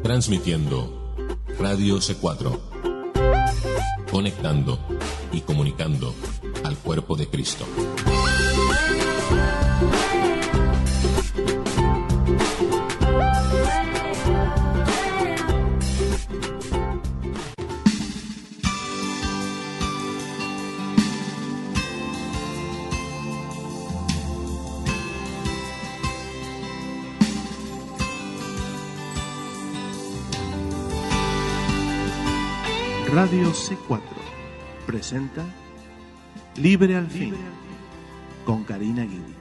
Transmitiendo Radio C4, conectando y comunicando al cuerpo de Cristo. Radio C4 presenta Libre al Fin con Karina Guidi.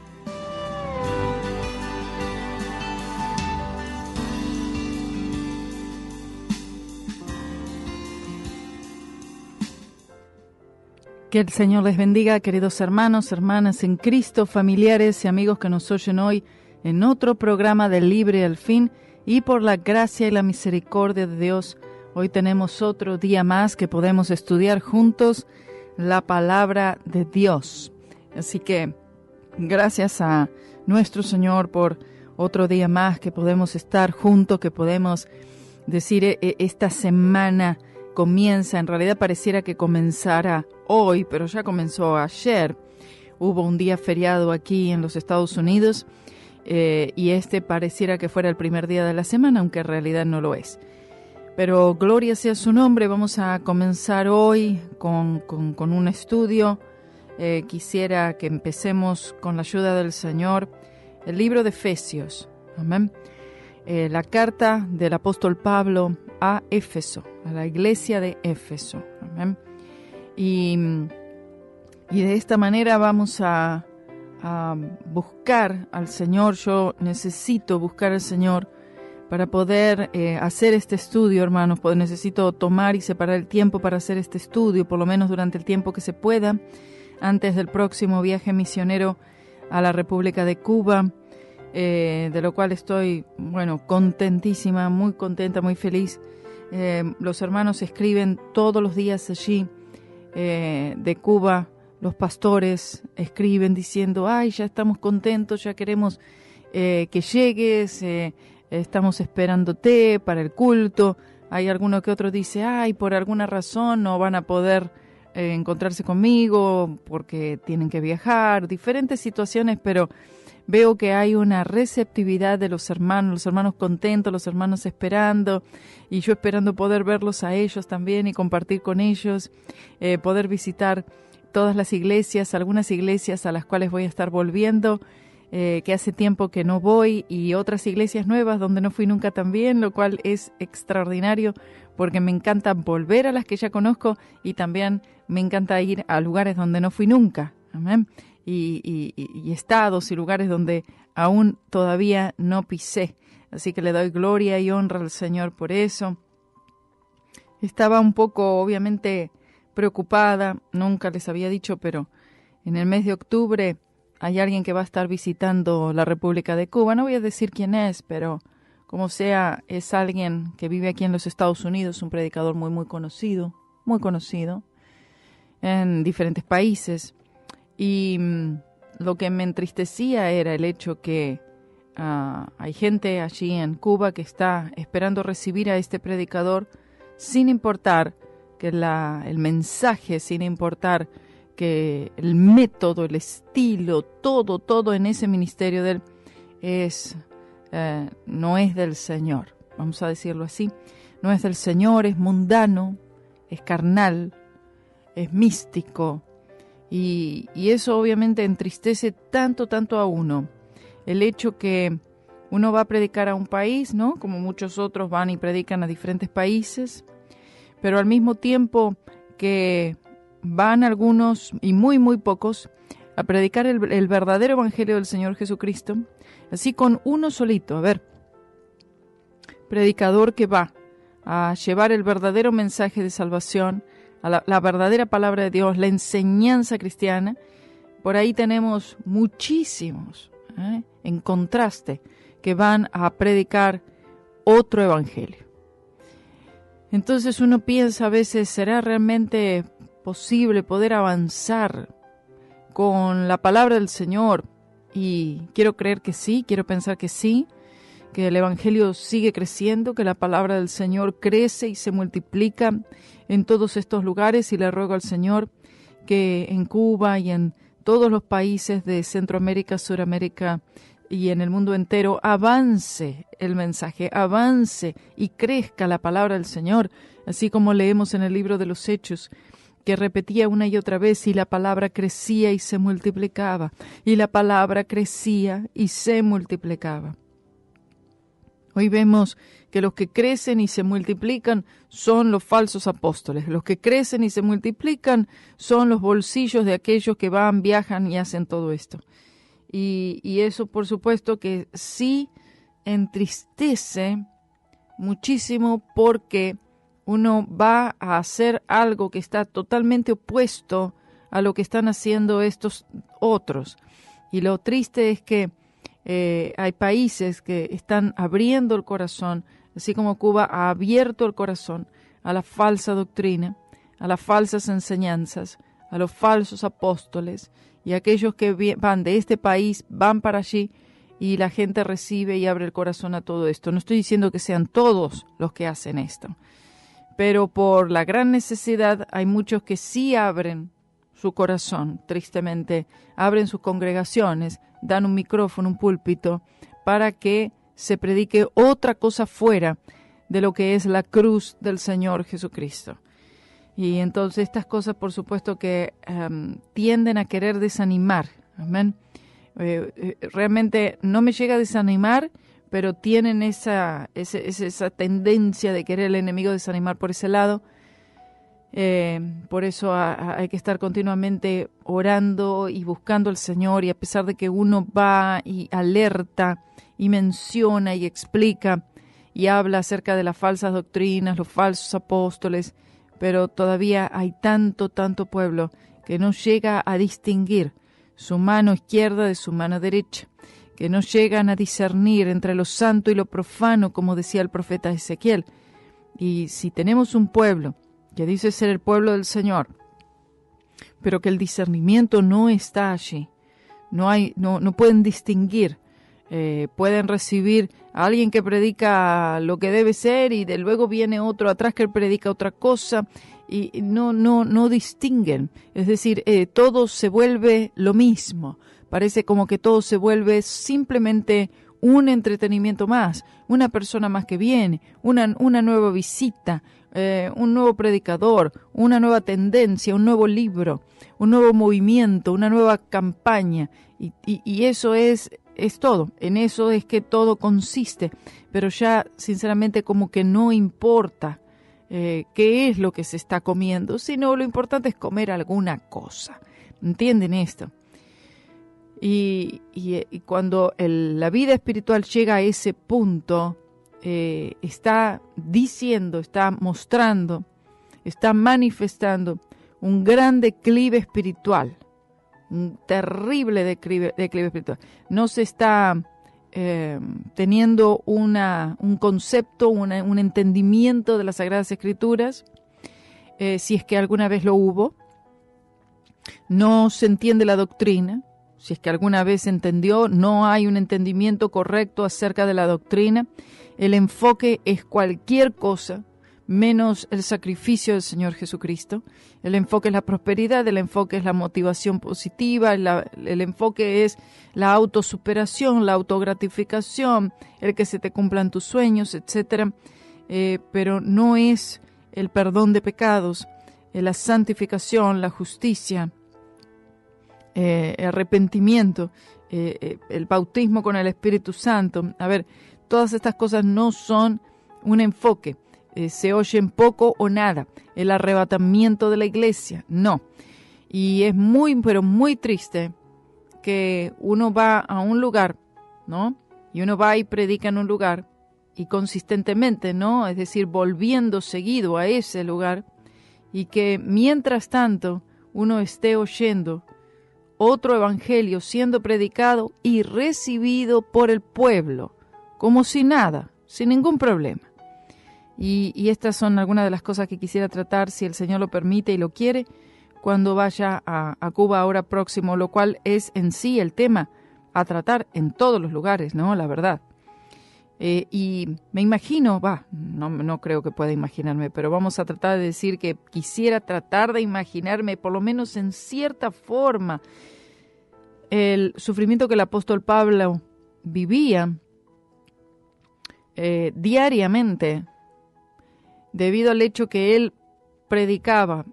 Que el Señor les bendiga, queridos hermanos, hermanas en Cristo, familiares y amigos que nos oyen hoy en otro programa de Libre al Fin, y por la gracia y la misericordia de Dios, hoy tenemos otro día más que podemos estudiar juntos la palabra de Dios. Así que gracias a nuestro Señor por otro día más que podemos estar juntos, que podemos decir esta semana comienza, en realidad pareciera que comenzara hoy, pero ya comenzó ayer. Hubo un día feriado aquí en los Estados Unidos y pareciera que fuera el primer día de la semana, aunque en realidad no lo es. Pero gloria sea su nombre. Vamos a comenzar hoy con un estudio. Quisiera que empecemos con la ayuda del Señor el libro de Efesios. Amén. La carta del apóstol Pablo a Éfeso, a la iglesia de Éfeso. Amén. Y de esta manera vamos a buscar al Señor. Yo necesito buscar al Señor para poder hacer este estudio, hermanos. Necesito tomar y separar el tiempo para hacer este estudio, por lo menos durante el tiempo que se pueda, antes del próximo viaje misionero a la República de Cuba, de lo cual estoy, contentísima, muy contenta, muy feliz. Los hermanos escriben todos los días allí de Cuba. Los pastores escriben diciendo, ya estamos contentos, ya queremos que llegues, estamos esperándote para el culto. Hay alguno que otro dice, por alguna razón no van a poder encontrarse conmigo porque tienen que viajar, diferentes situaciones, pero veo que hay una receptividad de los hermanos contentos, los hermanos esperando, y yo esperando poder verlos a ellos también y compartir con ellos, poder visitar todas las iglesias, algunas iglesias a las cuales voy a estar volviendo, que hace tiempo que no voy, y otras iglesias nuevas donde no fui nunca también, lo cual es extraordinario porque me encanta volver a las que ya conozco y también me encanta ir a lugares donde no fui nunca. Amén. Y estados y lugares donde aún todavía no pisé. Así que le doy gloria y honra al Señor por eso. Estaba un poco, obviamente, preocupada, nunca les había dicho, pero en el mes de octubre hay alguien que va a estar visitando la República de Cuba. No voy a decir quién es, pero como sea, es alguien que vive aquí en los Estados Unidos, un predicador muy conocido en diferentes países. Y lo que me entristecía era el hecho que hay gente allí en Cuba que está esperando recibir a este predicador sin importar que el mensaje, sin importar que el método, el estilo, todo en ese ministerio de él no es del Señor, vamos a decirlo así. No es del Señor, es mundano, es carnal, es místico, y eso obviamente entristece tanto a uno. El hecho que uno va a predicar a un país, ¿no? Como muchos otros van y predican a diferentes países, pero al mismo tiempo que van algunos y muy pocos a predicar el verdadero evangelio del Señor Jesucristo, así con uno solito. A ver, predicador que va a llevar el verdadero mensaje de salvación, a la verdadera palabra de Dios, la enseñanza cristiana. Por ahí tenemos muchísimos, en contraste, que van a predicar otro evangelio. Entonces uno piensa a veces, ¿será realmente posible poder avanzar con la palabra del Señor? Y quiero creer que sí, quiero pensar que sí, que el Evangelio sigue creciendo, que la palabra del Señor crece y se multiplica en todos estos lugares, y le ruego al Señor que en Cuba y en todos los países de Centroamérica, Suramérica y en el mundo entero avance el mensaje, avance y crezca la palabra del Señor, así como leemos en el libro de los Hechos, que repetía una y otra vez, y la palabra crecía y se multiplicaba, y la palabra crecía y se multiplicaba. Hoy vemos que los que crecen y se multiplican son los falsos apóstoles. Los que crecen y se multiplican son los bolsillos de aquellos que van, viajan y hacen todo esto. Y eso, por supuesto, que sí entristece muchísimo, porque uno va a hacer algo que está totalmente opuesto a lo que están haciendo estos otros. Y lo triste es que hay países que están abriendo el corazón, así como Cuba ha abierto el corazón a la falsa doctrina, a las falsas enseñanzas, a los falsos apóstoles, y aquellos que van de este país van para allí, y la gente recibe y abre el corazón a todo esto. No estoy diciendo que sean todos los que hacen esto, pero por la gran necesidad hay muchos que sí abren su corazón, tristemente, abren sus congregaciones, dan un micrófono, un púlpito, para que se predique otra cosa fuera de lo que es la cruz del Señor Jesucristo. Y entonces estas cosas, por supuesto, que tienden a querer desanimar. Amén. Realmente no me llega a desanimar, pero tienen esa tendencia de querer el enemigo desanimar por ese lado. Por eso hay que estar continuamente orando y buscando al Señor, y a pesar de que uno va y alerta y menciona y explica y habla acerca de las falsas doctrinas, los falsos apóstoles, pero todavía hay tanto pueblo que no llega a distinguir su mano izquierda de su mano derecha, que no llegan a discernir entre lo santo y lo profano, como decía el profeta Ezequiel. Y si tenemos un pueblo que dice ser el pueblo del Señor, pero que el discernimiento no está allí, no pueden distinguir, pueden recibir a alguien que predica lo que debe ser, y de luego viene otro atrás que predica otra cosa, y no distinguen. Es decir, todo se vuelve lo mismo. Parece como que todo se vuelve simplemente un entretenimiento más, una persona más que viene, una nueva visita, un nuevo predicador, una nueva tendencia, un nuevo libro, un nuevo movimiento, una nueva campaña, y eso es todo. En eso es que todo consiste, pero ya sinceramente como que no importa qué es lo que se está comiendo, sino lo importante es comer alguna cosa. ¿Entienden esto? Y cuando la vida espiritual llega a ese punto, está diciendo, está mostrando, está manifestando un gran declive espiritual, un terrible declive espiritual. No se está teniendo un concepto, un entendimiento de las Sagradas Escrituras, si es que alguna vez lo hubo. No se entiende la doctrina. Si es que alguna vez se entendió, no hay un entendimiento correcto acerca de la doctrina. El enfoque es cualquier cosa menos el sacrificio del Señor Jesucristo. El enfoque es la prosperidad, el enfoque es la motivación positiva, el enfoque es la autosuperación, la autogratificación, el que se te cumplan tus sueños, etc. Pero no es el perdón de pecados, la santificación, la justicia, arrepentimiento, el bautismo con el Espíritu Santo. A ver, todas estas cosas no son un enfoque. Se oyen poco o nada. El arrebatamiento de la iglesia, no. Y es pero muy triste que uno va a un lugar, ¿no? Y uno va y predica en un lugar, y consistentemente, ¿no? Es decir, volviendo seguido a ese lugar, y que mientras tanto uno esté oyendo otro evangelio siendo predicado y recibido por el pueblo, como si nada, sin ningún problema. Y estas son algunas de las cosas que quisiera tratar, si el Señor lo permite y lo quiere, cuando vaya a Cuba ahora próximo, lo cual es en sí el tema a tratar en todos los lugares, ¿no? La verdad. Y me imagino, no creo que pueda imaginarme, pero vamos a tratar de decir que quisiera tratar de imaginarme, por lo menos en cierta forma, el sufrimiento que el apóstol Pablo vivía diariamente, debido al hecho que él predicaba.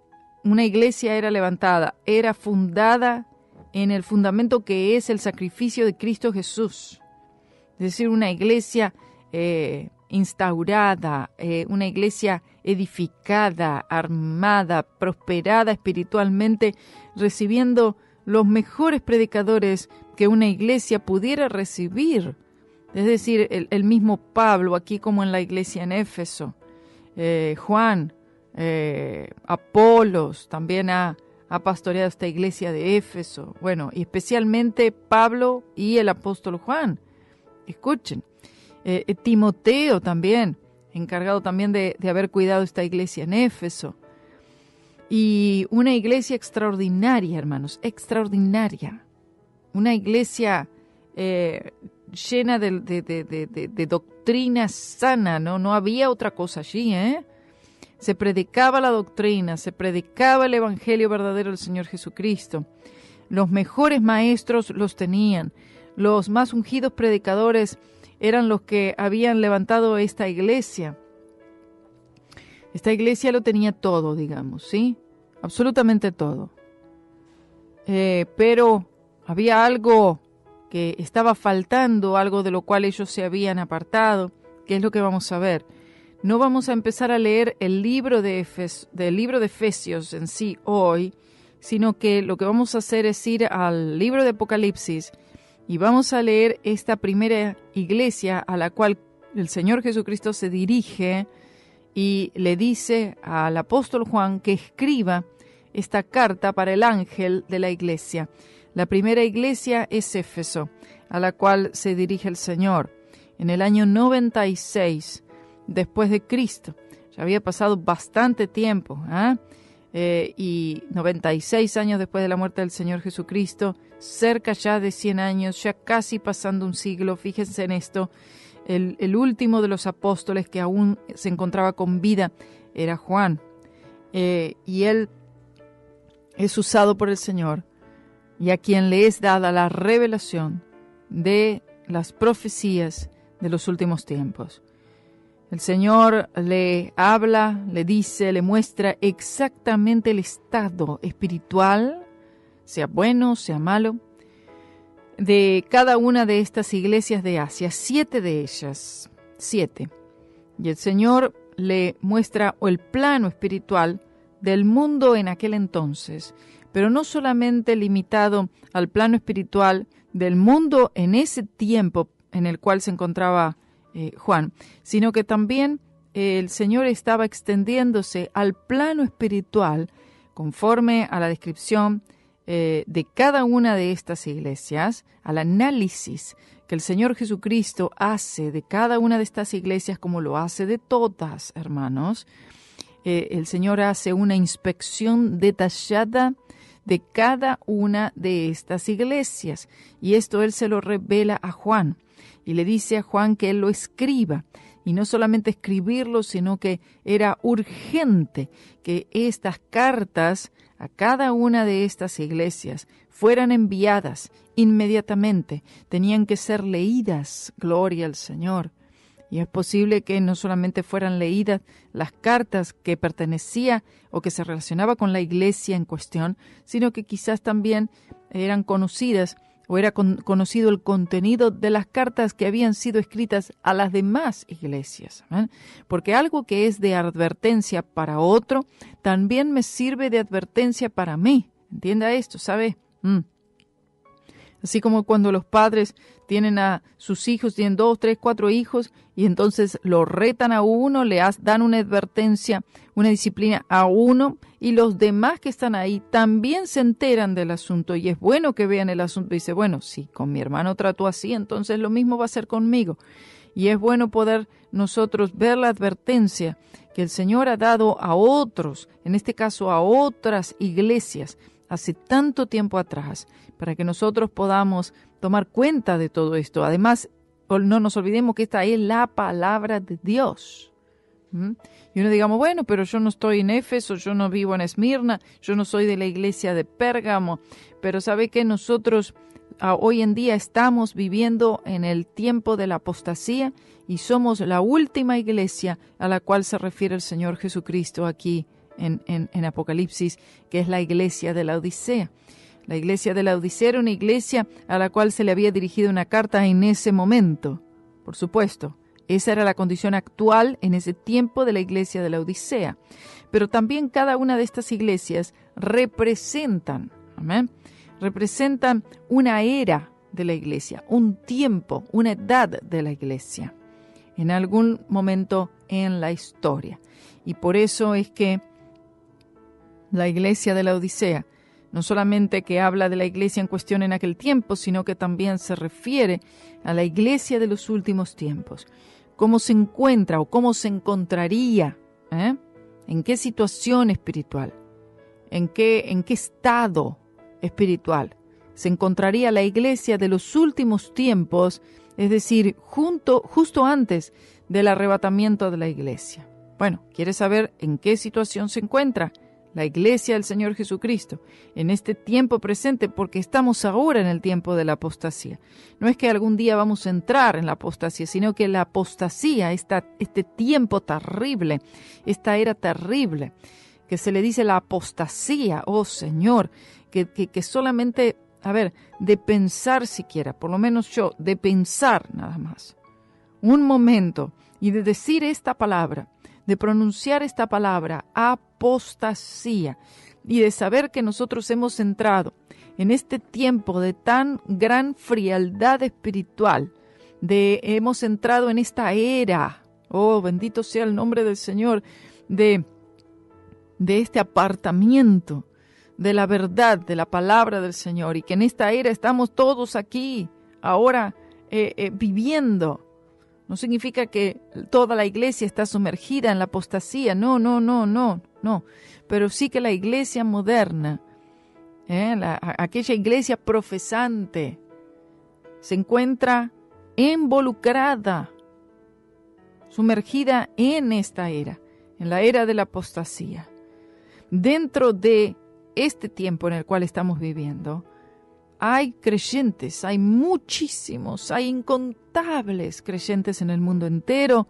Una iglesia era levantada, era fundada en el fundamento que es el sacrificio de Cristo Jesús. Es decir, una iglesia instaurada, una iglesia edificada, armada, prosperada espiritualmente, recibiendo los mejores predicadores que una iglesia pudiera recibir. Es decir, el mismo Pablo, aquí como en la iglesia en Éfeso, Juan, Apolos, también ha pastoreado esta iglesia de Éfeso. Bueno, y especialmente Pablo y el apóstol Juan. Escuchen, Timoteo también, encargado también de haber cuidado esta iglesia en Éfeso. Y una iglesia extraordinaria, hermanos, extraordinaria. Una iglesia llena de doctrina sana, ¿no? No había otra cosa allí, Se predicaba la doctrina, se predicaba el evangelio verdadero del Señor Jesucristo. Los mejores maestros los tenían. Los más ungidos predicadores eran los que habían levantado esta iglesia. Esta iglesia lo tenía todo, digamos, ¿sí? Absolutamente todo. Pero había algo que estaba faltando, algo de lo cual ellos se habían apartado, que es lo que vamos a ver. No vamos a empezar a leer el libro del libro de Efesios en sí hoy, sino que lo que vamos a hacer es ir al libro de Apocalipsis y vamos a leer esta primera iglesia a la cual el Señor Jesucristo se dirige y le dice al apóstol Juan que escriba esta carta para el ángel de la iglesia. La primera iglesia es Éfeso, a la cual se dirige el Señor. En el año 96 después de Cristo. Ya había pasado bastante tiempo, y 96 años después de la muerte del Señor Jesucristo, cerca ya de 100 años, ya casi pasando un siglo. Fíjense en esto, el último de los apóstoles que aún se encontraba con vida era Juan, y él es usado por el Señor, y a quien le es dada la revelación de las profecías de los últimos tiempos. El Señor le habla, le dice, le muestra exactamente el estado espiritual, sea bueno, sea malo, de cada una de estas iglesias de Asia, 7 de ellas, 7. Y el Señor le muestra el plano espiritual del mundo en aquel entonces, pero no solamente limitado al plano espiritual del mundo en ese tiempo en el cual se encontraba Juan, sino que también el Señor estaba extendiéndose al plano espiritual conforme a la descripción de cada una de estas iglesias, al análisis que el Señor Jesucristo hace de cada una de estas iglesias, como lo hace de todas, hermanos. El Señor hace una inspección detallada de cada una de estas iglesias, y esto Él se lo revela a Juan. Y le dice a Juan que él lo escriba, y no solamente escribirlo, sino que era urgente que estas cartas a cada una de estas iglesias fueran enviadas inmediatamente, tenían que ser leídas, gloria al Señor. Y es posible que no solamente fueran leídas las cartas que pertenecía o que se relacionaba con la iglesia en cuestión, sino que quizás también eran conocidas o era conocido el contenido de las cartas que habían sido escritas a las demás iglesias. Porque algo que es de advertencia para otro, también me sirve de advertencia para mí. Entienda esto, ¿sabe? Así como cuando los padres tienen a sus hijos, tienen 2, 3, 4 hijos, y entonces lo retan a uno, dan una advertencia, una disciplina a uno, y los demás que están ahí también se enteran del asunto, y es bueno que vean el asunto, y dice, bueno, si con mi hermano trató así, entonces lo mismo va a ser conmigo. Y es bueno poder nosotros ver la advertencia que el Señor ha dado a otros, en este caso a otras iglesias, hace tanto tiempo atrás, para que nosotros podamos tomar cuenta de todo esto. Además, nos olvidemos que esta es la palabra de Dios. Y uno digamos, bueno, pero yo no estoy en Éfeso, yo no vivo en Esmirna, yo no soy de la iglesia de Pérgamo, pero sabe que nosotros hoy en día estamos viviendo en el tiempo de la apostasía y somos la última iglesia a la cual se refiere el Señor Jesucristo aquí en Apocalipsis, que es la iglesia de la Odisea. La iglesia de la Odisea era una iglesia a la cual se le había dirigido una carta en ese momento, por supuesto. Esa era la condición actual en ese tiempo de la iglesia de la Odisea. Pero también cada una de estas iglesias representan, ¿amén?, representan una era de la iglesia, un tiempo, una edad de la iglesia, en algún momento en la historia. Y por eso es que la iglesia de la Odisea, no solamente que habla de la iglesia en cuestión en aquel tiempo, sino que también se refiere a la iglesia de los últimos tiempos. ¿Cómo se encuentra o cómo se encontraría? ¿En qué situación espiritual? ¿En qué estado espiritual se encontraría la iglesia de los últimos tiempos? Es decir, justo antes del arrebatamiento de la iglesia. Bueno, ¿quieres saber en qué situación se encuentra la iglesia del Señor Jesucristo en este tiempo presente? Porque estamos ahora en el tiempo de la apostasía. No es que algún día vamos a entrar en la apostasía, sino que la apostasía, este tiempo terrible, esta era terrible, que se le dice la apostasía, oh Señor, que solamente, de pensar siquiera, por lo menos yo, de pensar nada más, un momento, y de decir esta palabra, de pronunciar esta palabra, apostasía, y de saber que nosotros hemos entrado en este tiempo de tan gran frialdad espiritual, hemos entrado en esta era, oh bendito sea el nombre del Señor, de este apartamiento de la verdad, de la palabra del Señor, y que en esta era estamos todos aquí, ahora viviendo. No significa que toda la iglesia está sumergida en la apostasía, no. Pero sí que la iglesia moderna, aquella iglesia profesante, se encuentra involucrada, sumergida en esta era, en la era de la apostasía. Dentro de este tiempo en el cual estamos viviendo, hay creyentes, hay muchísimos, hay incontables creyentes en el mundo entero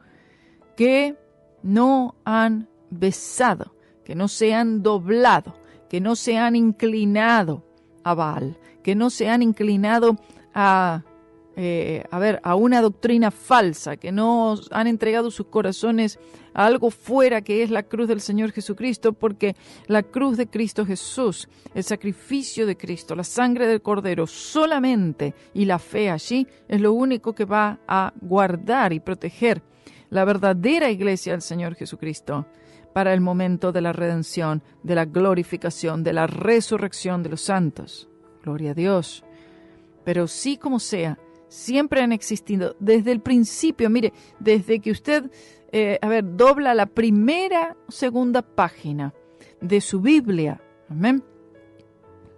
que no han besado, que no se han doblado, que no se han inclinado a Baal, que no se han inclinado a una doctrina falsa, que no han entregado sus corazones a algo fuera que es la cruz del Señor Jesucristo, porque la cruz de Cristo Jesús, el sacrificio de Cristo, la sangre del Cordero solamente, y la fe allí, es lo único que va a guardar y proteger la verdadera iglesia del Señor Jesucristo para el momento de la redención, de la glorificación, de la resurrección de los santos. Gloria a Dios. Pero sí como sea, siempre han existido desde el principio. Mire, desde que usted dobla la primera o segunda página de su Biblia, amén,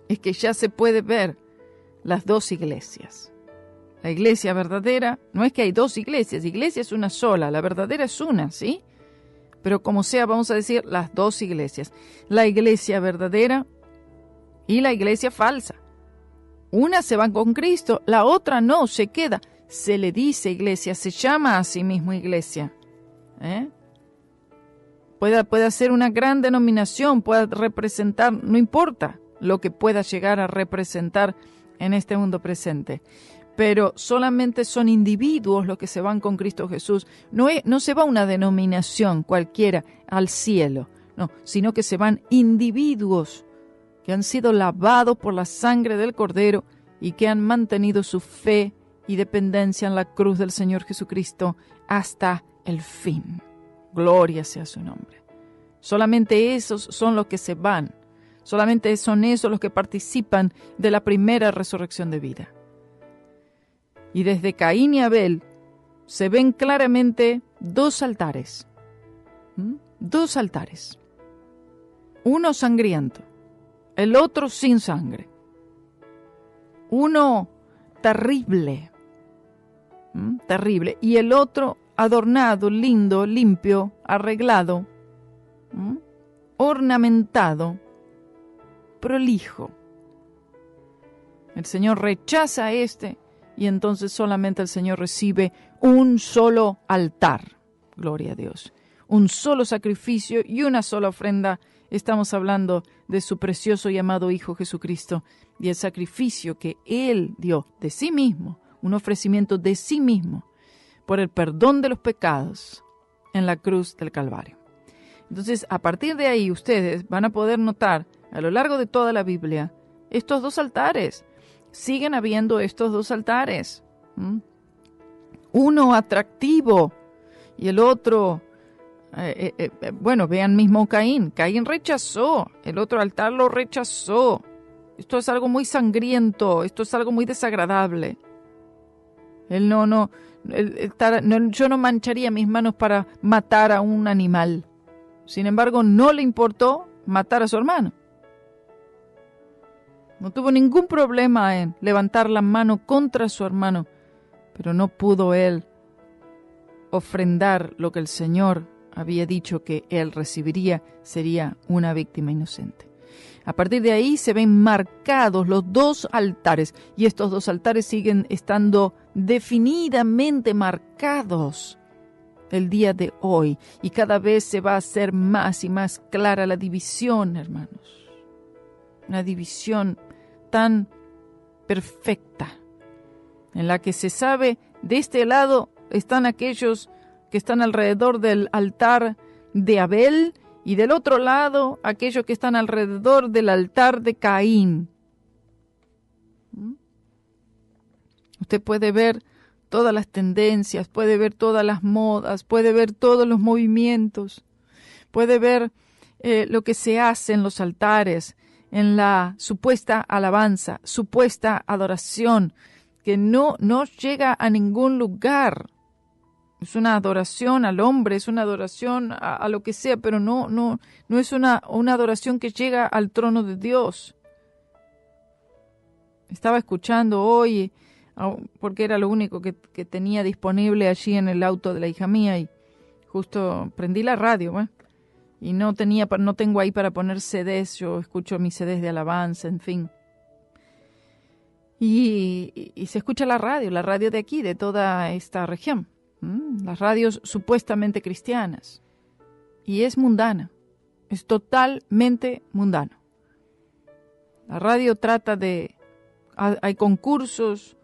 es que ya se puede ver las dos iglesias. La iglesia verdadera, no es que hay dos iglesias, iglesia es una sola, la verdadera es una, ¿sí? Pero como sea, vamos a decir las dos iglesias, la iglesia verdadera y la iglesia falsa. Una se va con Cristo, la otra no, se queda. Se le dice iglesia, se llama a sí mismo iglesia. Puede ser una gran denominación, puede representar, no importa lo que pueda llegar a representar en este mundo presente. Pero solamente son individuos los que se van con Cristo Jesús. No se va una denominación cualquiera al cielo, no, sino que se van individuos que han sido lavados por la sangre del Cordero y que han mantenido su fe y dependencia en la cruz del Señor Jesucristo hasta el fin. Gloria sea su nombre. Solamente esos son los que se van. Solamente son esos los que participan de la primera resurrección de vida. Y desde Caín y Abel se ven claramente dos altares. Dos altares. Uno sangriento, el otro sin sangre. Uno terrible, Terrible. Y el otro adornado, lindo, limpio, arreglado, ornamentado, prolijo. El Señor rechaza a este y entonces solamente el Señor recibe un solo altar. Gloria a Dios. Un solo sacrificio y una sola ofrenda. Estamos hablando de su precioso y amado Hijo Jesucristo y el sacrificio que Él dio de sí mismo, un ofrecimiento de sí mismo por el perdón de los pecados en la cruz del Calvario. Entonces, a partir de ahí, ustedes van a poder notar a lo largo de toda la Biblia estos dos altares. Siguen habiendo estos dos altares. Uno atractivo y el otro, bueno, vean mismo Caín. Caín rechazó, el otro altar lo rechazó. Esto es algo muy sangriento, esto es algo muy desagradable. Yo no mancharía mis manos para matar a un animal. Sin embargo, no le importó matar a su hermano. No tuvo ningún problema en levantar la mano contra su hermano, pero no pudo él ofrendar lo que el Señor había dicho que él recibiría, sería una víctima inocente. A partir de ahí se ven marcados los dos altares, y estos dos altares siguen estando definidamente marcados el día de hoy, y cada vez se va a hacer más y más clara la división, hermanos. Una división tan perfecta, en la que se sabe, de este lado están aquellos que están alrededor del altar de Abel, y del otro lado aquellos que están alrededor del altar de Caín. Usted puede ver todas las tendencias, puede ver todas las modas, puede ver todos los movimientos, puede ver lo que se hace en los altares, en la supuesta alabanza, supuesta adoración, que no llega a ningún lugar. Es una adoración al hombre, es una adoración a lo que sea, pero no es una adoración que llega al trono de Dios. Estaba escuchando hoy, porque era lo único que tenía disponible allí en el auto de la hija mía, y justo prendí la radio, y no tengo ahí para poner CDs, yo escucho mis CDs de alabanza, en fin. Y se escucha la radio de aquí, de toda esta región. Las radios supuestamente cristianas, y es mundana, es totalmente mundano. La radio trata hay concursos,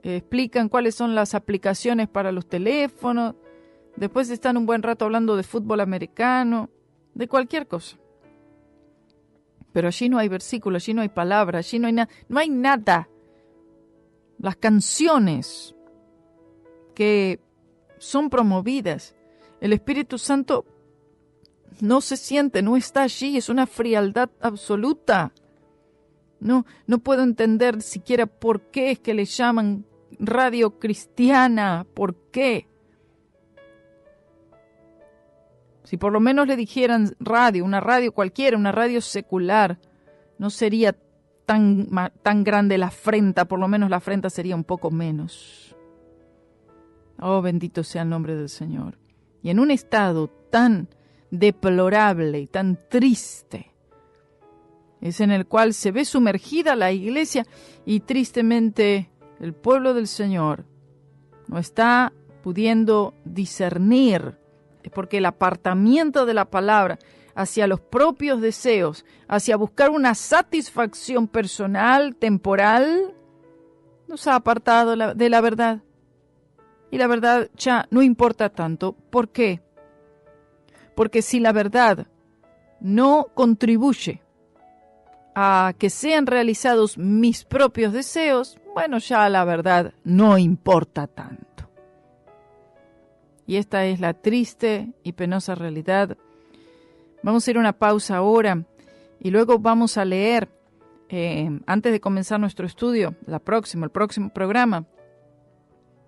explican cuáles son las aplicaciones para los teléfonos, después están un buen rato hablando de fútbol americano, de cualquier cosa. Pero allí no hay versículos, allí no hay palabra, allí no hay nada. Las canciones que son promovidas, el Espíritu Santo no se siente, no está allí, es una frialdad absoluta. No puedo entender siquiera por qué es que le llaman radio cristiana, ¿por qué? Si por lo menos le dijeran radio, una radio cualquiera, una radio secular, no sería tan grande la afrenta, por lo menos la afrenta sería un poco menos. Oh, bendito sea el nombre del Señor. Y en un estado tan deplorable y tan triste, es en el cual se ve sumergida la iglesia, y tristemente el pueblo del Señor no está pudiendo discernir, porque el apartamiento de la palabra hacia los propios deseos, hacia buscar una satisfacción personal, temporal, nos ha apartado de la verdad. Y la verdad ya no importa tanto. ¿Por qué? Porque si la verdad no contribuye a que sean realizados mis propios deseos, bueno, ya la verdad no importa tanto. Y esta es la triste y penosa realidad. Vamos a ir a una pausa ahora y luego vamos a leer, antes de comenzar nuestro estudio, el próximo programa.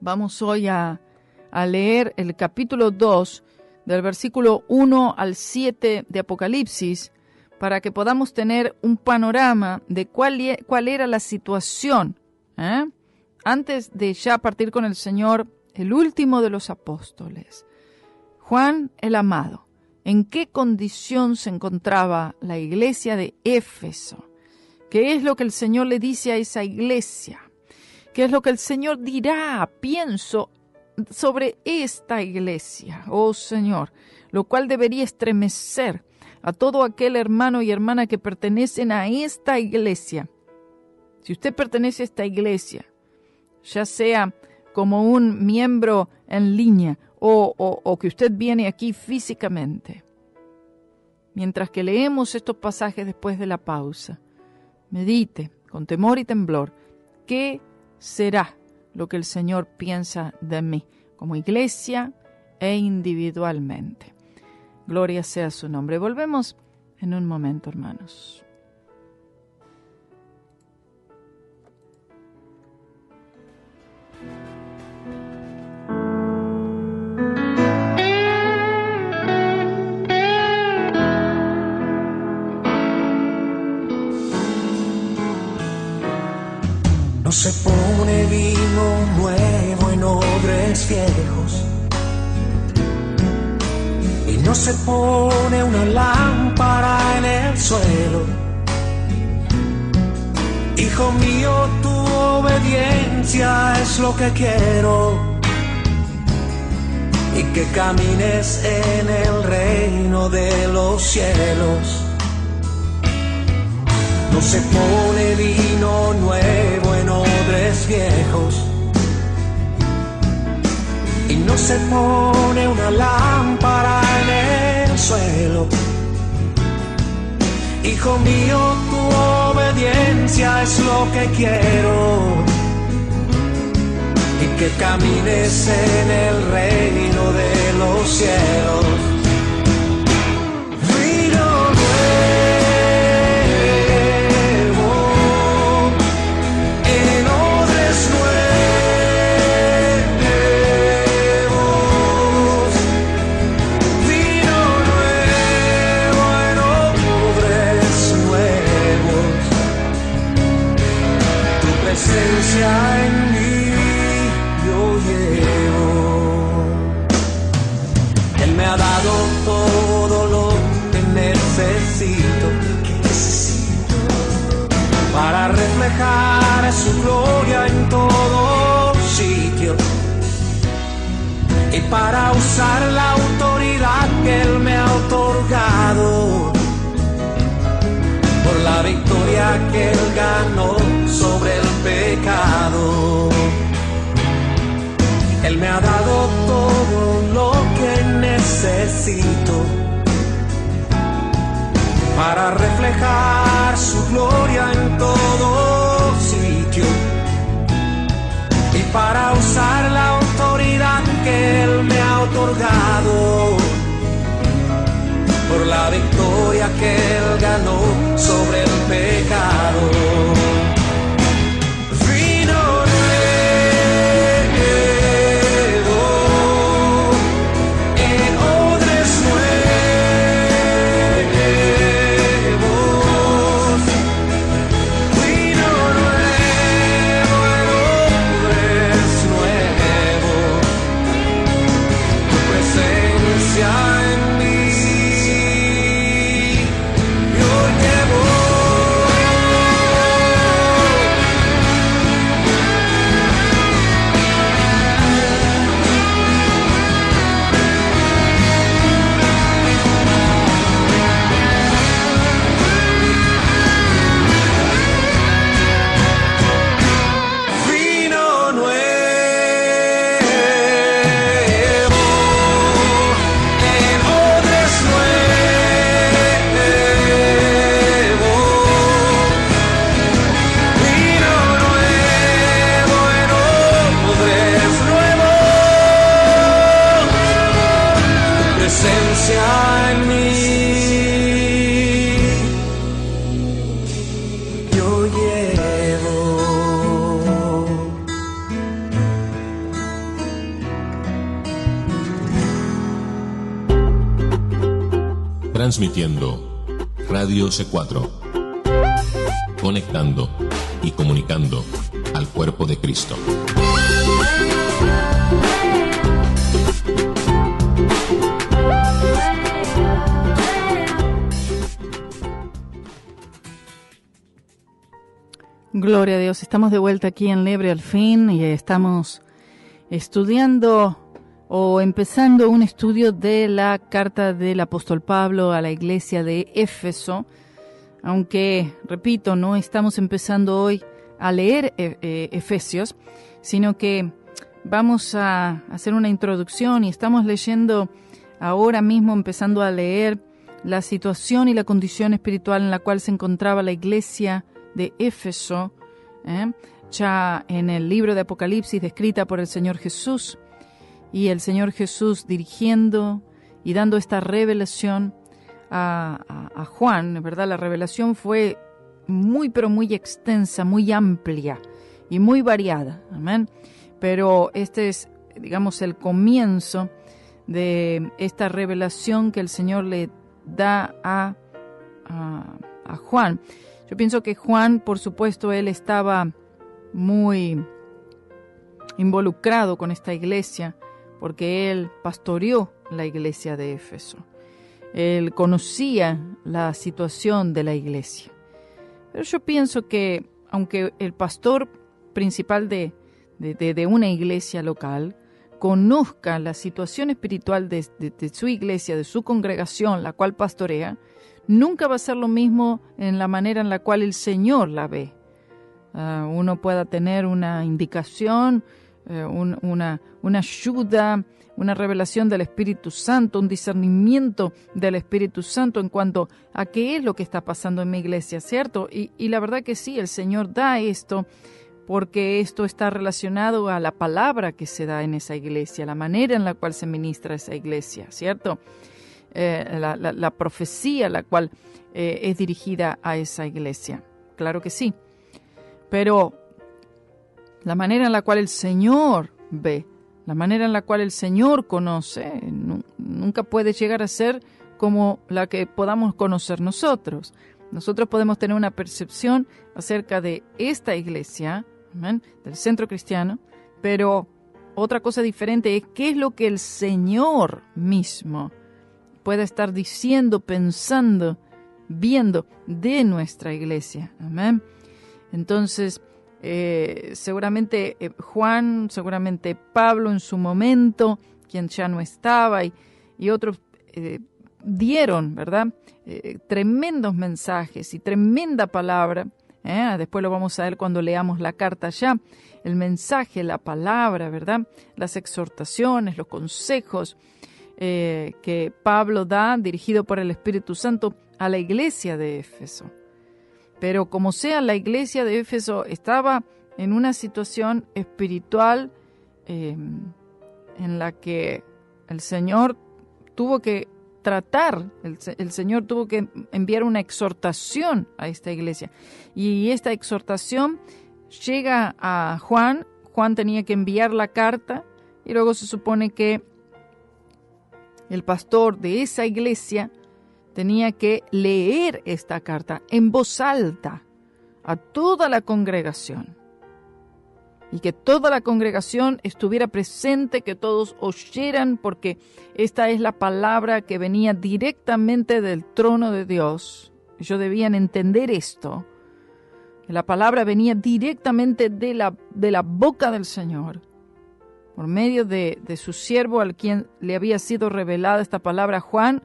Vamos hoy a leer el capítulo 2, del versículo 1 al 7 de Apocalipsis, para que podamos tener un panorama de cuál era la situación antes de ya partir con el Señor, el último de los apóstoles, Juan el amado, ¿en qué condición se encontraba la iglesia de Éfeso? ¿Qué es lo que el Señor le dice a esa iglesia? ¿Qué es lo que el Señor dirá, pienso, sobre esta iglesia? Oh Señor, lo cual debería estremecer a todo aquel hermano y hermana que pertenecen a esta iglesia. Si usted pertenece a esta iglesia, ya sea como un miembro en línea o que usted viene aquí físicamente, mientras que leemos estos pasajes después de la pausa, medite con temor y temblor, ¿qué será lo que el Señor piensa de mí como iglesia e individualmente? Gloria sea su nombre. Volvemos en un momento, hermanos. No se pone vino nuevo en odres viejos, y no se pone una lámpara en el suelo. Hijo mío, tu obediencia es lo que quiero, y que camines en el reino de los cielos. No se pone vino nuevo en odres viejos, y no se pone una lámpara en el suelo. Hijo mío, tu obediencia es lo que quiero, y que camines en el reino de los cielos. En mí yo llevo. Él me ha dado todo lo que necesito para reflejar su gloria en todo sitio, y para usar la autoridad que Él me ha otorgado por la victoria que Él ganó sobre el pecado. Él me ha dado todo lo que necesito para reflejar su gloria en todo sitio, y para usar la autoridad que Él me ha otorgado por la victoria que Él ganó sobre el pecado. Transmitiendo Radio C4, conectando y comunicando al cuerpo de Cristo. Gloria a Dios, estamos de vuelta aquí en Libre al Fin y estamos estudiando o empezando un estudio de la carta del apóstol Pablo a la iglesia de Éfeso, aunque, repito, no estamos empezando hoy a leer Efesios, sino que vamos a hacer una introducción y estamos leyendo ahora mismo, empezando a leer la situación y la condición espiritual en la cual se encontraba la iglesia de Éfeso, ya en el libro de Apocalipsis descrita por el Señor Jesús, y el Señor Jesús dirigiendo y dando esta revelación a Juan, ¿verdad? La revelación fue muy, pero muy extensa, muy amplia y muy variada, amén. Pero este es, digamos, el comienzo de esta revelación que el Señor le da a Juan. Yo pienso que Juan, por supuesto, él estaba muy involucrado con esta iglesia porque él pastoreó la iglesia de Éfeso. Él conocía la situación de la iglesia. Pero yo pienso que, aunque el pastor principal de una iglesia local conozca la situación espiritual de su iglesia, de su congregación, la cual pastorea, nunca va a ser lo mismo en la manera en la cual el Señor la ve. Uno pueda tener una indicación, una ayuda, una revelación del Espíritu Santo, un discernimiento del Espíritu Santo en cuanto a qué es lo que está pasando en mi iglesia, ¿cierto? Y la verdad que sí, el Señor da esto porque esto está relacionado a la palabra que se da en esa iglesia, la manera en la cual se ministra esa iglesia, ¿cierto? La profecía la cual es dirigida a esa iglesia. Claro que sí. Pero la manera en la cual el Señor ve, la manera en la cual el Señor conoce, nunca puede llegar a ser como la que podamos conocer nosotros. Nosotros podemos tener una percepción acerca de esta iglesia, ¿amén?, del centro cristiano, pero otra cosa diferente es qué es lo que el Señor mismo puede estar diciendo, pensando, viendo de nuestra iglesia. Amén. Entonces, seguramente Juan, seguramente Pablo en su momento, quien ya no estaba, y otros dieron, ¿verdad?, tremendos mensajes y tremenda palabra. Después lo vamos a ver cuando leamos la carta ya. El mensaje, la palabra, ¿verdad?, las exhortaciones, los consejos que Pablo da, dirigido por el Espíritu Santo a la iglesia de Éfeso. Pero como sea, la iglesia de Éfeso estaba en una situación espiritual en la que el Señor tuvo que tratar, el Señor tuvo que enviar una exhortación a esta iglesia. Y esta exhortación llega a Juan. Juan tenía que enviar la carta y luego se supone que el pastor de esa iglesia tenía que leer esta carta en voz alta a toda la congregación. Y que toda la congregación estuviera presente, que todos oyeran, porque esta es la palabra que venía directamente del trono de Dios. Ellos debían entender esto, que la palabra venía directamente de la boca del Señor, por medio de su siervo al quien le había sido revelada esta palabra, Juan.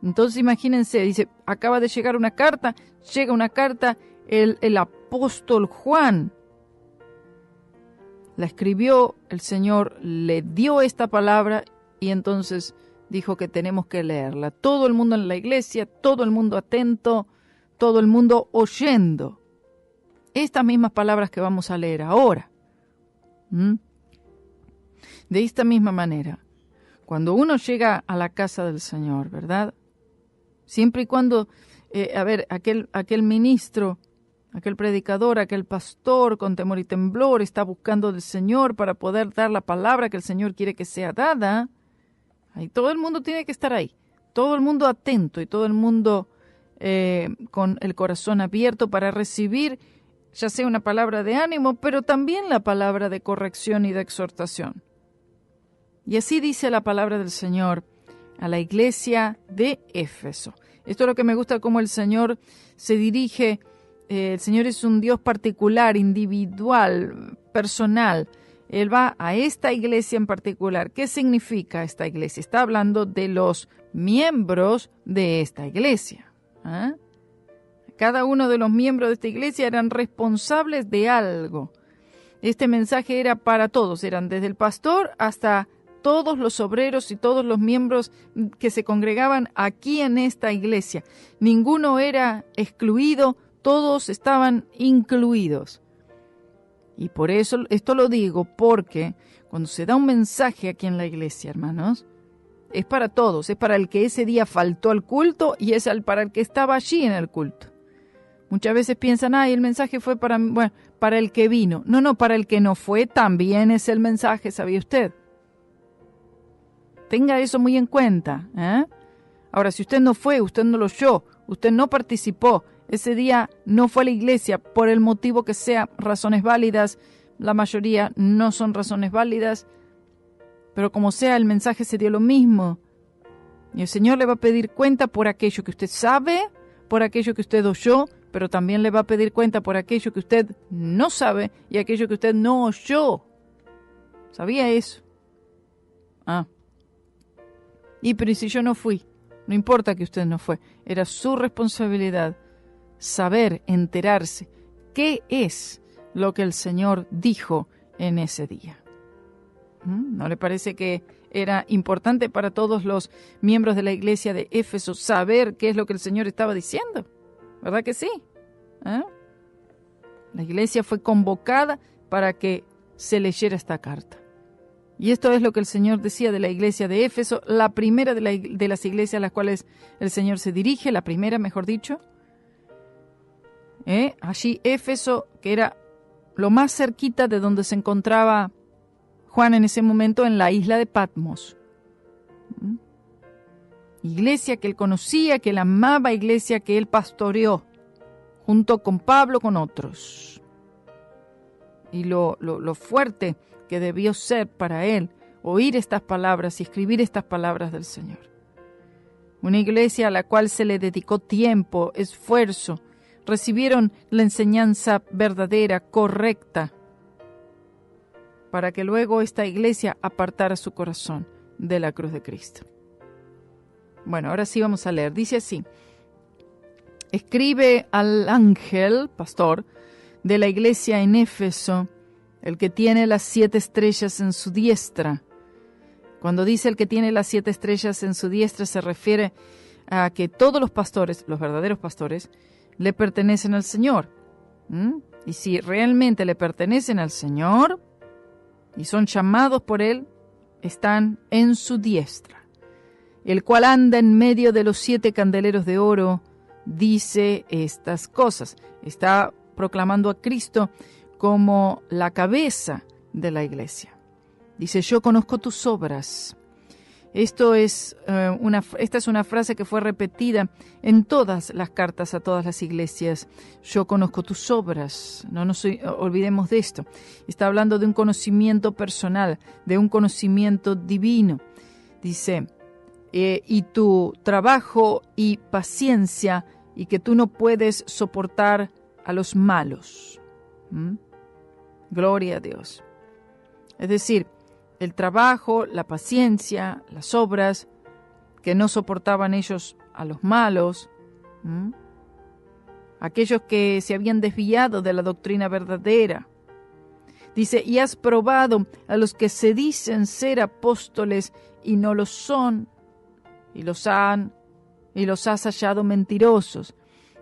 Entonces imagínense, dice, acaba de llegar una carta, llega una carta, el apóstol Juan la escribió, el Señor le dio esta palabra y entonces dijo que tenemos que leerla. Todo el mundo en la iglesia, todo el mundo atento, todo el mundo oyendo estas mismas palabras que vamos a leer ahora. De esta misma manera, cuando uno llega a la casa del Señor, ¿verdad?, siempre y cuando, aquel ministro, aquel predicador, aquel pastor con temor y temblor está buscando del Señor para poder dar la palabra que el Señor quiere que sea dada, ahí todo el mundo tiene que estar ahí, todo el mundo atento y todo el mundo con el corazón abierto para recibir ya sea una palabra de ánimo, pero también la palabra de corrección y de exhortación. Y así dice la palabra del Señor a la iglesia de Éfeso. Esto es lo que me gusta, cómo el Señor se dirige. El Señor es un Dios particular, individual, personal. Él va a esta iglesia en particular. ¿Qué significa esta iglesia? Está hablando de los miembros de esta iglesia. ¿Ah? Cada uno de los miembros de esta iglesia eran responsables de algo. Este mensaje era para todos, eran desde el pastor hasta todos los obreros y todos los miembros que se congregaban aquí en esta iglesia. Ninguno era excluido, todos estaban incluidos. Y por eso, esto lo digo porque cuando se da un mensaje aquí en la iglesia, hermanos, es para todos, es para el que ese día faltó al culto y es para el que estaba allí en el culto. Muchas veces piensan, el mensaje fue para el que vino. No, para el que no fue también es el mensaje, ¿sabía usted? Tenga eso muy en cuenta. Ahora, si usted no fue, usted no lo oyó, usted no participó, ese día no fue a la iglesia por el motivo que sea, razones válidas, la mayoría no son razones válidas, pero como sea, el mensaje se dio lo mismo. Y el Señor le va a pedir cuenta por aquello que usted sabe, por aquello que usted oyó, pero también le va a pedir cuenta por aquello que usted no sabe y aquello que usted no oyó. ¿Sabía eso? Pero si yo no fui, no importa que usted no fue, era su responsabilidad saber, enterarse, qué es lo que el Señor dijo en ese día. ¿No le parece que era importante para todos los miembros de la iglesia de Éfeso saber qué es lo que el Señor estaba diciendo? ¿Verdad que sí? La iglesia fue convocada para que se leyera esta carta. Y esto es lo que el Señor decía de la iglesia de Éfeso, la primera de las iglesias a las cuales el Señor se dirige, la primera, mejor dicho. Allí Éfeso, que era lo más cerquita de donde se encontraba Juan en ese momento, en la isla de Patmos. Iglesia que él conocía, que él amaba, iglesia que él pastoreó, junto con Pablo, con otros. Y lo fuerte que debió ser para él oír estas palabras y escribir estas palabras del Señor. Una iglesia a la cual se le dedicó tiempo, esfuerzo, recibieron la enseñanza verdadera, correcta, para que luego esta iglesia apartara su corazón de la cruz de Cristo. Bueno, ahora sí vamos a leer. Dice así: escribe al ángel, pastor, de la iglesia en Éfeso, el que tiene las 7 estrellas en su diestra. Cuando dice el que tiene las 7 estrellas en su diestra, se refiere a que todos los pastores, los verdaderos pastores, le pertenecen al Señor. Y si realmente le pertenecen al Señor y son llamados por Él, están en su diestra. El cual anda en medio de los 7 candeleros de oro, dice estas cosas. Está proclamando a Cristo como la cabeza de la iglesia. Dice: yo conozco tus obras. Esta es una frase que fue repetida en todas las cartas a todas las iglesias. Yo conozco tus obras. No nos olvidemos de esto. Está hablando de un conocimiento personal, de un conocimiento divino. Dice: y tu trabajo y paciencia, y que tú no puedes soportar a los malos. Gloria a Dios. Es decir, el trabajo, la paciencia, las obras, que no soportaban ellos a los malos, aquellos que se habían desviado de la doctrina verdadera. Dice: y has probado a los que se dicen ser apóstoles y no lo son, y los has hallado mentirosos.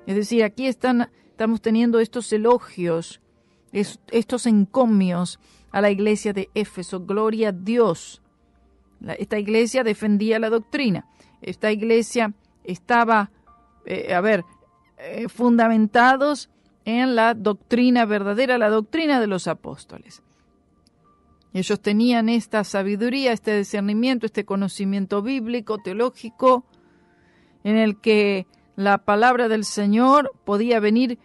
Es decir, aquí estamos teniendo estos elogios, estos encomios a la iglesia de Éfeso. Gloria a Dios. Esta iglesia defendía la doctrina. Esta iglesia estaba, fundamentados en la doctrina verdadera, la doctrina de los apóstoles. Ellos tenían esta sabiduría, este discernimiento, este conocimiento bíblico, teológico, en el que la palabra del Señor podía venir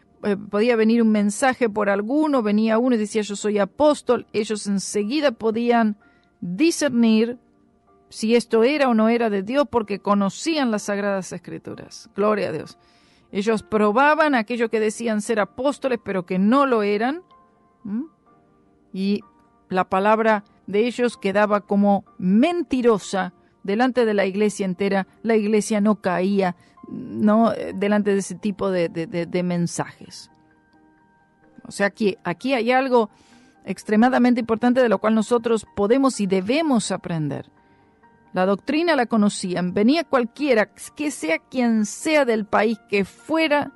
podía venir un mensaje por alguno, venía uno y decía yo soy apóstol, ellos enseguida podían discernir si esto era o no era de Dios porque conocían las Sagradas Escrituras. Gloria a Dios. Ellos probaban a aquellos que decían ser apóstoles pero que no lo eran, y la palabra de ellos quedaba como mentirosa delante de la iglesia entera. La iglesia no caía delante de ese tipo de mensajes. O sea, aquí hay algo extremadamente importante de lo cual nosotros podemos y debemos aprender. La doctrina la conocían, venía cualquiera, que sea quien sea del país que fuera,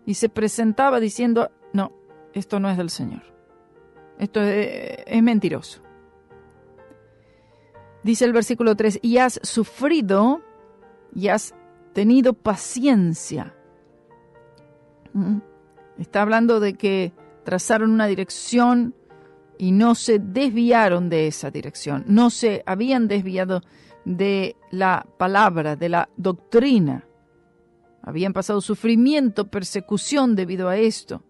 y se presentaba diciendo, no, esto no es del Señor. Esto es mentiroso. Dice el versículo 3, y has sufrido y has tenido paciencia. Está hablando de que trazaron una dirección y no se desviaron de esa dirección. No se habían desviado de la palabra, de la doctrina. Habían pasado sufrimiento, persecución debido a esto.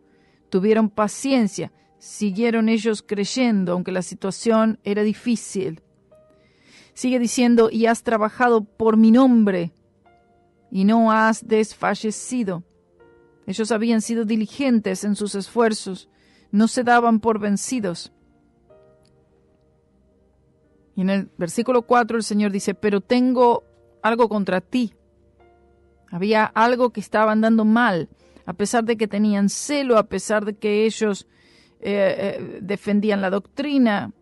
Tuvieron paciencia, siguieron ellos creyendo, aunque la situación era difícil. Sigue diciendo, y has trabajado por mi nombre, y no has desfallecido. Ellos habían sido diligentes en sus esfuerzos, no se daban por vencidos. Y en el versículo 4 el Señor dice, pero tengo algo contra ti. Había algo que estaba andando mal, a pesar de que tenían celo, a pesar de que ellos defendían la doctrina,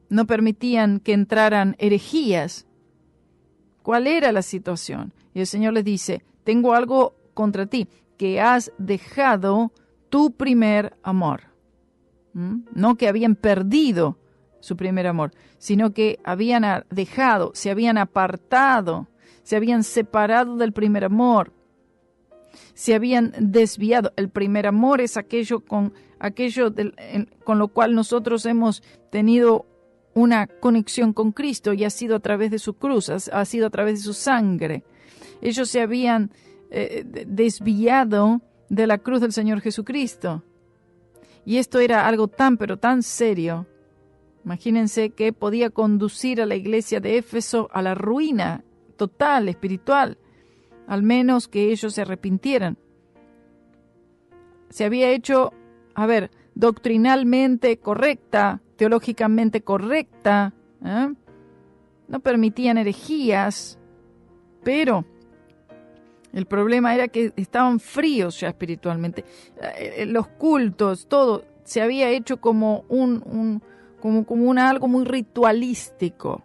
no permitían que entraran herejías. ¿Cuál era la situación? Y el Señor les dice, tengo algo contra ti, que has dejado tu primer amor. No que habían perdido su primer amor, sino que habían dejado, se habían apartado, se habían separado del primer amor, se habían desviado. El primer amor es aquello con lo cual nosotros hemos tenido una conexión con Cristo, y ha sido a través de su cruz, ha sido a través de su sangre. Ellos se habían desviado de la cruz del Señor Jesucristo. Y esto era algo tan, pero tan serio. Imagínense que podía conducir a la iglesia de Éfeso a la ruina total, espiritual, al menos que ellos se arrepintieran. Se había hecho, doctrinalmente correcta, teológicamente correcta, no permitían herejías, pero el problema era que estaban fríos ya espiritualmente. Los cultos, todo se había hecho como algo muy ritualístico.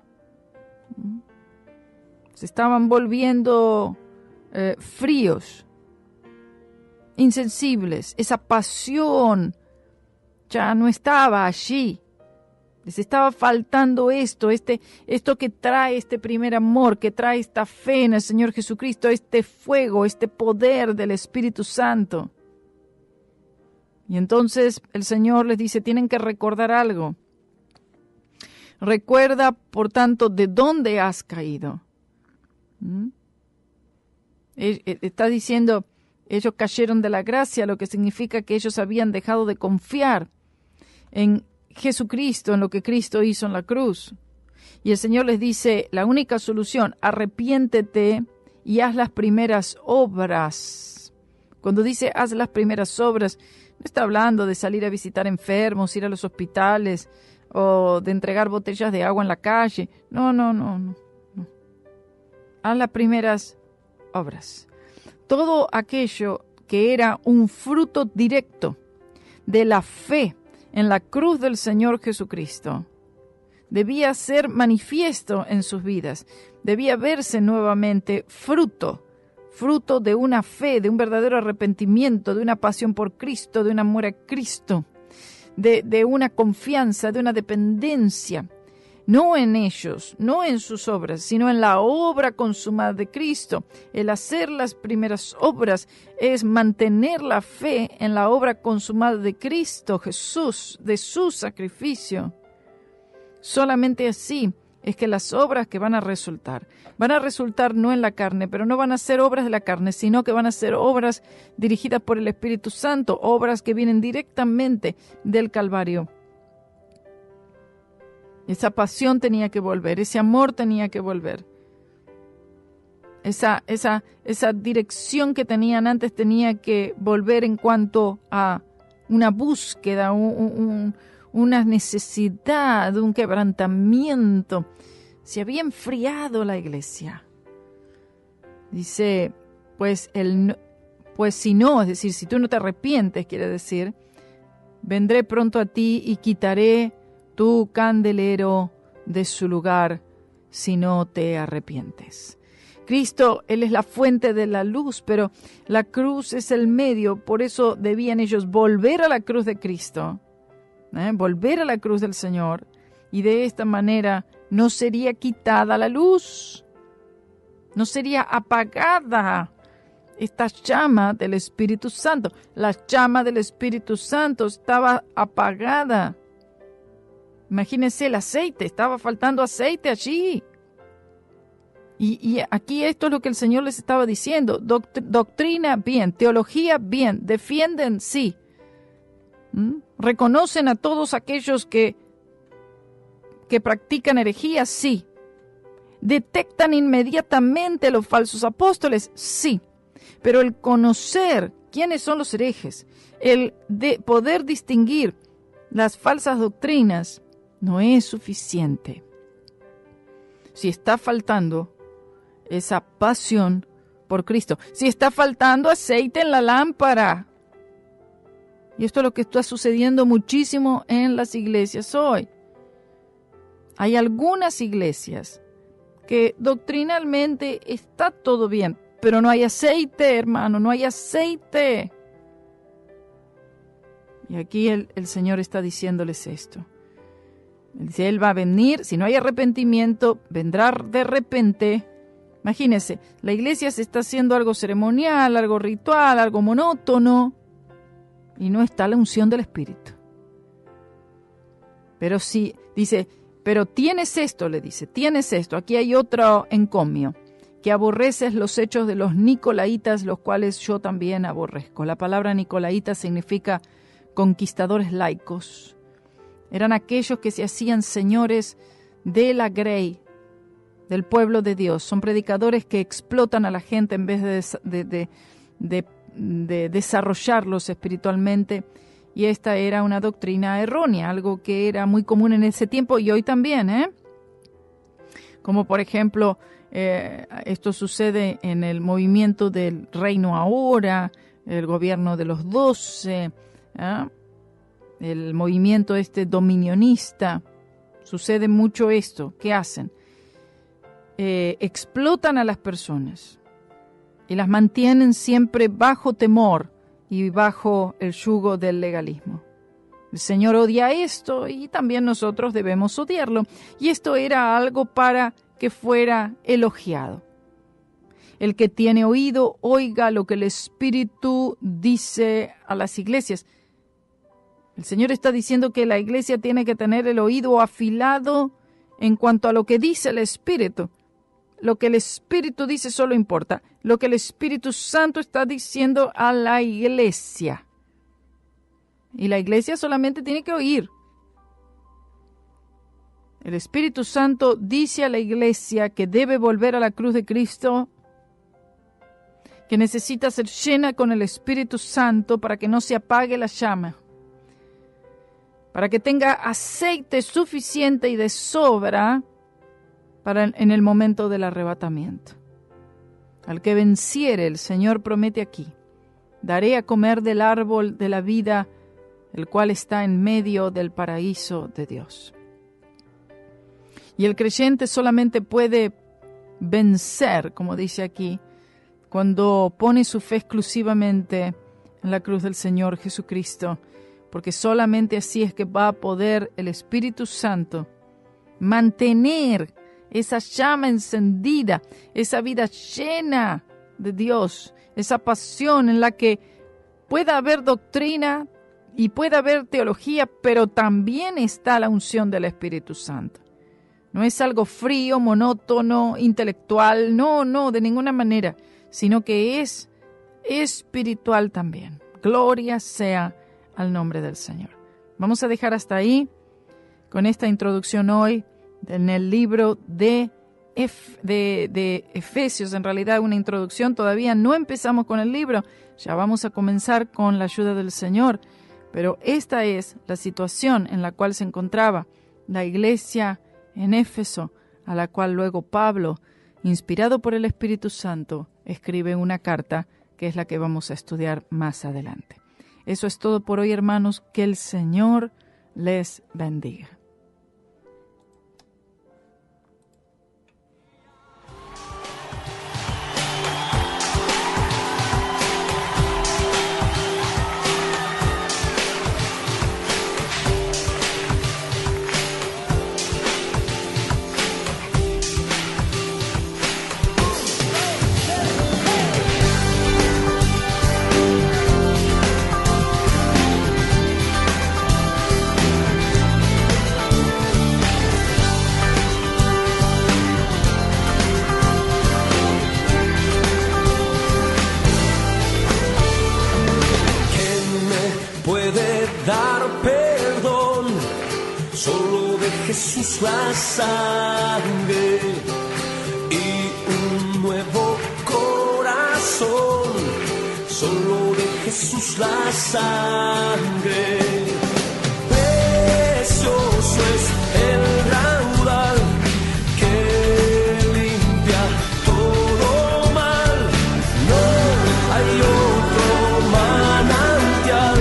Se estaban volviendo fríos, insensibles. Esa pasión ya no estaba allí. Les estaba faltando esto que trae este primer amor, que trae esta fe en el Señor Jesucristo, este fuego, este poder del Espíritu Santo. Y entonces el Señor les dice, tienen que recordar algo. Recuerda, por tanto, de dónde has caído. Está diciendo, ellos cayeron de la gracia, lo que significa que ellos habían dejado de confiar en Jesucristo, en lo que Cristo hizo en la cruz. Y el Señor les dice, la única solución, arrepiéntete y haz las primeras obras. Cuando dice haz las primeras obras, no está hablando de salir a visitar enfermos, ir a los hospitales o de entregar botellas de agua en la calle. No. Haz las primeras obras. Todo aquello que era un fruto directo de la fe en la cruz del Señor Jesucristo debía ser manifiesto en sus vidas, debía verse nuevamente fruto de una fe, de un verdadero arrepentimiento, de una pasión por Cristo, de un amor a Cristo, de una confianza, de una dependencia, no en ellos, no en sus obras, sino en la obra consumada de Cristo. El hacer las primeras obras es mantener la fe en la obra consumada de Cristo Jesús, de su sacrificio. Solamente así es que las obras que van a resultar no en la carne, pero no van a ser obras de la carne, sino que van a ser obras dirigidas por el Espíritu Santo, obras que vienen directamente del Calvario. Esa pasión tenía que volver, ese amor tenía que volver. Esa dirección que tenían antes tenía que volver en cuanto a una búsqueda, una necesidad, un quebrantamiento. Se había enfriado la iglesia. Dice, pues si no, es decir, si tú no te arrepientes, quiere decir, vendré pronto a ti y quitaré tu candelero de su lugar si no te arrepientes. Cristo, Él es la fuente de la luz, pero la cruz es el medio, por eso debían ellos volver a la cruz de Cristo, volver a la cruz del Señor, y de esta manera no sería quitada la luz, no sería apagada esta llama del Espíritu Santo. La llama del Espíritu Santo estaba apagada. Imagínense el aceite, estaba faltando aceite allí. Y aquí esto es lo que el Señor les estaba diciendo. Doctrina, bien. Teología, bien. Defienden, sí. Reconocen a todos aquellos que practican herejía, sí. Detectan inmediatamente los falsos apóstoles, sí. Pero el conocer quiénes son los herejes, el de poder distinguir las falsas doctrinas, no es suficiente. Si está faltando esa pasión por Cristo, si está faltando aceite en la lámpara, y esto es lo que está sucediendo muchísimo en las iglesias hoy. Hay algunas iglesias que doctrinalmente está todo bien, pero no hay aceite, hermano, no hay aceite. Y aquí el Señor está diciéndoles esto. Él dice, Él va a venir, si no hay arrepentimiento, vendrá de repente. Imagínense, la iglesia se está haciendo algo ceremonial, algo ritual, algo monótono, y no está la unción del Espíritu. Pero sí, dice, pero tienes esto, le dice, tienes esto. Aquí hay otro encomio, que aborreces los hechos de los nicolaitas, los cuales yo también aborrezco. La palabra nicolaita significa conquistadores laicos. Eran aquellos que se hacían señores de la grey, del pueblo de Dios. Son predicadores que explotan a la gente en vez de desarrollarlos espiritualmente. Y esta era una doctrina errónea, algo que era muy común en ese tiempo y hoy también, Como por ejemplo, esto sucede en el movimiento del reino ahora, el gobierno de los 12, el movimiento dominionista. Sucede mucho esto. ¿Qué hacen? Explotan a las personas y las mantienen siempre bajo temor y bajo el yugo del legalismo. El Señor odia esto y también nosotros debemos odiarlo. Y esto era algo para que fuera elogiado. El que tiene oído, oiga lo que el Espíritu dice a las iglesias. El Señor está diciendo que la iglesia tiene que tener el oído afilado en cuanto a lo que dice el Espíritu. Lo que el Espíritu dice solo importa. Lo que el Espíritu Santo está diciendo a la iglesia. Y la iglesia solamente tiene que oír. El Espíritu Santo dice a la iglesia que debe volver a la cruz de Cristo, que necesita ser llena con el Espíritu Santo para que no se apague la llama, para que tenga aceite suficiente y de sobra en el momento del arrebatamiento. Al que venciere, el Señor promete aquí, daré a comer del árbol de la vida, el cual está en medio del paraíso de Dios. Y el creyente solamente puede vencer, como dice aquí, cuando pone su fe exclusivamente en la cruz del Señor Jesucristo, porque solamente así es que va a poder el Espíritu Santo mantener esa llama encendida, esa vida llena de Dios, esa pasión en la que pueda haber doctrina y pueda haber teología, pero también está la unción del Espíritu Santo. No es algo frío, monótono, intelectual, no, de ninguna manera, sino que es espiritual también. Gloria sea al nombre del Señor. Vamos a dejar hasta ahí con esta introducción hoy en el libro de Efesios. En realidad una introducción, todavía no empezamos con el libro, ya vamos a comenzar con la ayuda del Señor, pero esta es la situación en la cual se encontraba la iglesia en Éfeso, a la cual luego Pablo, inspirado por el Espíritu Santo, escribe una carta que es la que vamos a estudiar más adelante. Eso es todo por hoy, hermanos. Que el Señor les bendiga. Jesús la sangre y un nuevo corazón, solo de Jesús la sangre. Precioso es el raudal que limpia todo mal, no hay otro manantial,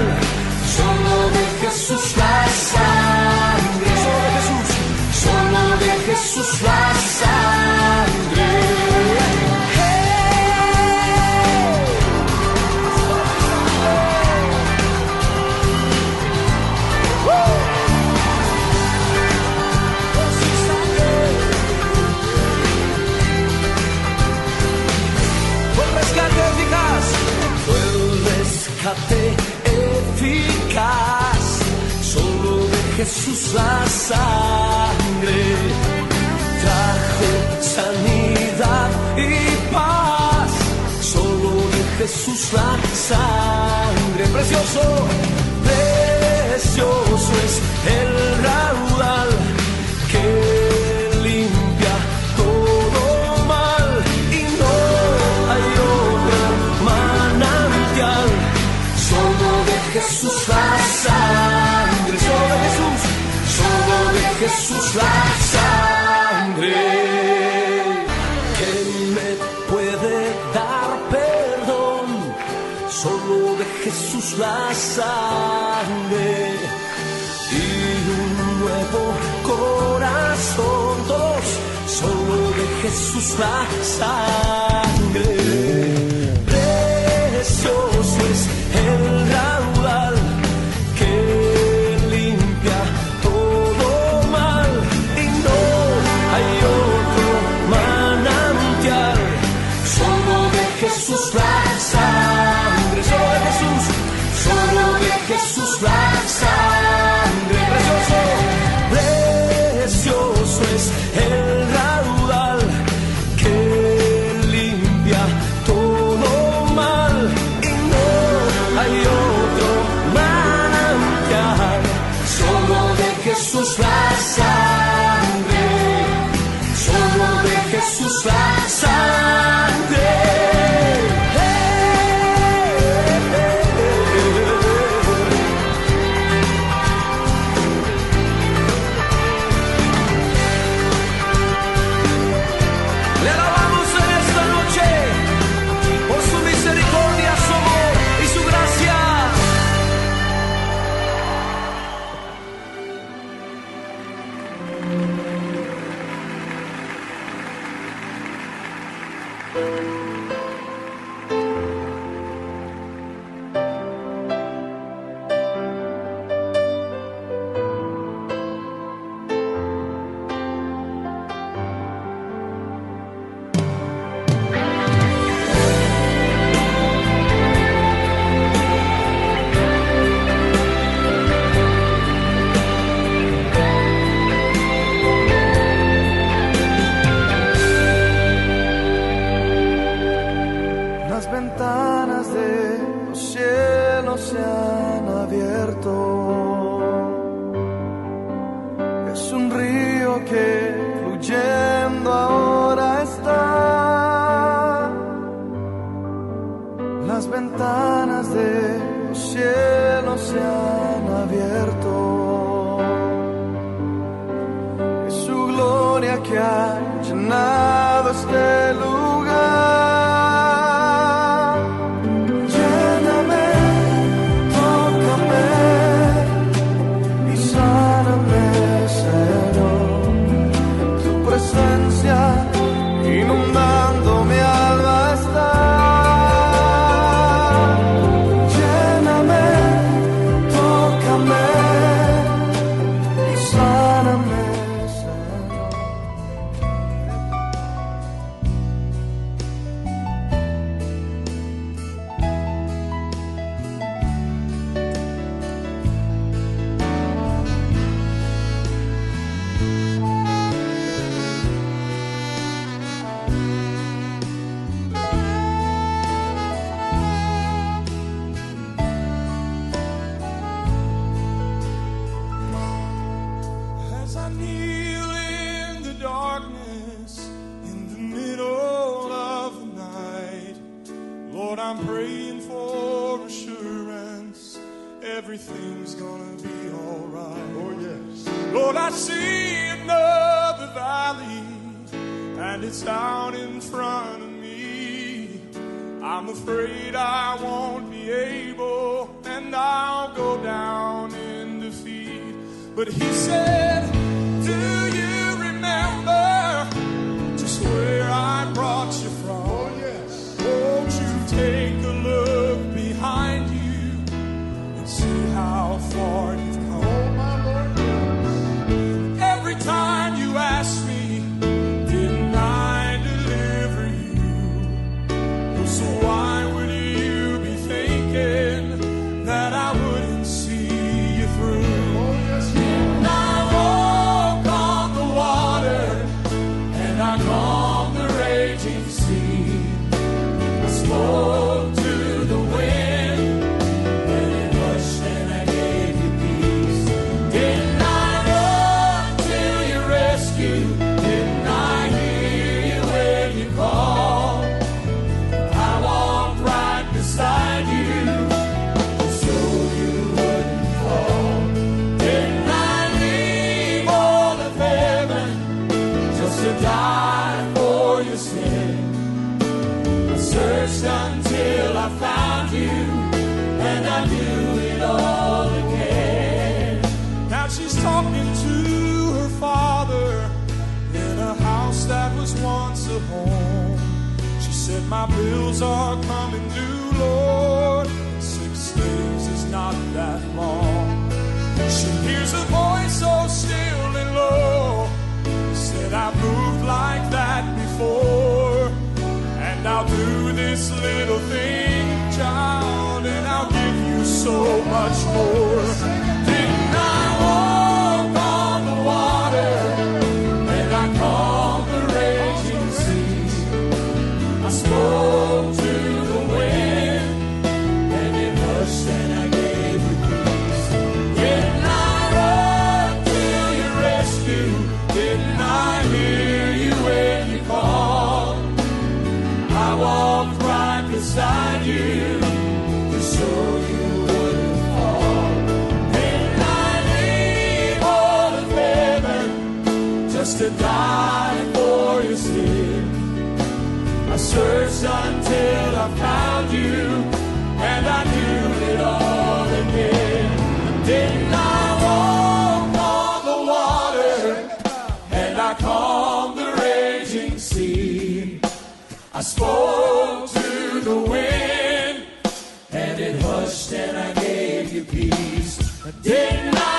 solo de Jesús la sangre. Jesús la sangre. Fue el rescate eficaz. Fue el rescate eficaz. Solo de Jesús la sangre. Trajo sanidad y paz, solo de Jesús la sangre. Precioso, precioso es el raudal que limpia todo mal y no hay otro manantial, solo de Jesús la sangre, solo de Jesús, solo de Jesús la sangre. ¿Quién me puede dar perdón? Solo de Jesús la sangre y un nuevo corazón. Todos, solo de Jesús la sangre. Precioso es el raudal que limpia todo mal y no hay otro manantial, solo de Jesús la sangre, solo de Jesús, solo de Jesús la sangre. Precioso, precioso es el raudal que limpia todo mal y no hay otro manantial, solo de Jesús la sangre, solo de Jesús la sangre. Le alabamos en esta noche por su misericordia, su amor y su gracia. llenado este lugar. Lléname, tócame y sáname, Señor. Tu presencia inundando mi alma está. Lléname, tócame y sáname, Señor. As I kneel in the darkness, in the middle of the night, Lord, I'm praying for assurance. Everything's gonna be alright. Oh, yes. Lord, I see another valley, and it's down in front of me. I'm afraid I won't be able, and I'll go down in defeat. But he said, do you remember just where I brought you from? Oh, yes. Won't you take a look behind you and see how far you've come? Oh, my Lord. Every time you ask me, didn't I deliver you? So why would you be thinking that I wouldn't see you through? And I walk on the water, and I calm the raging sea. I spoke to the wind, and it hushed, and I gave you peace. Didn't I run to your rescue? Didn't I hear you when you called? I walked right beside you so you wouldn't fall. Didn't I leave all of heaven just to die for your sin? I searched until I found you, and I do it all again. Now she's talking to her father in a house that was once a home. She said, my bills are coming due, Lord. 6 days is not that long. She hears a voice so still and low. Said, I've moved like that before, and I'll do this little thing, child, and I'll give you so much more. Didn't I walk on the water, and I calmed the raging sea? I spoke to the wind, and it hushed, and I gave you peace. Didn't I run to your rescue? Didn't I hear you when you called? I walked right beside you just so you wouldn't fall. Didn't I leave all of heaven just to die for your sin? I searched until I found you, and I do it all again. Didn't I walk on the water, and I calmed the raging sea? I spoke to the wind, and it hushed, and I gave you peace. Didn't I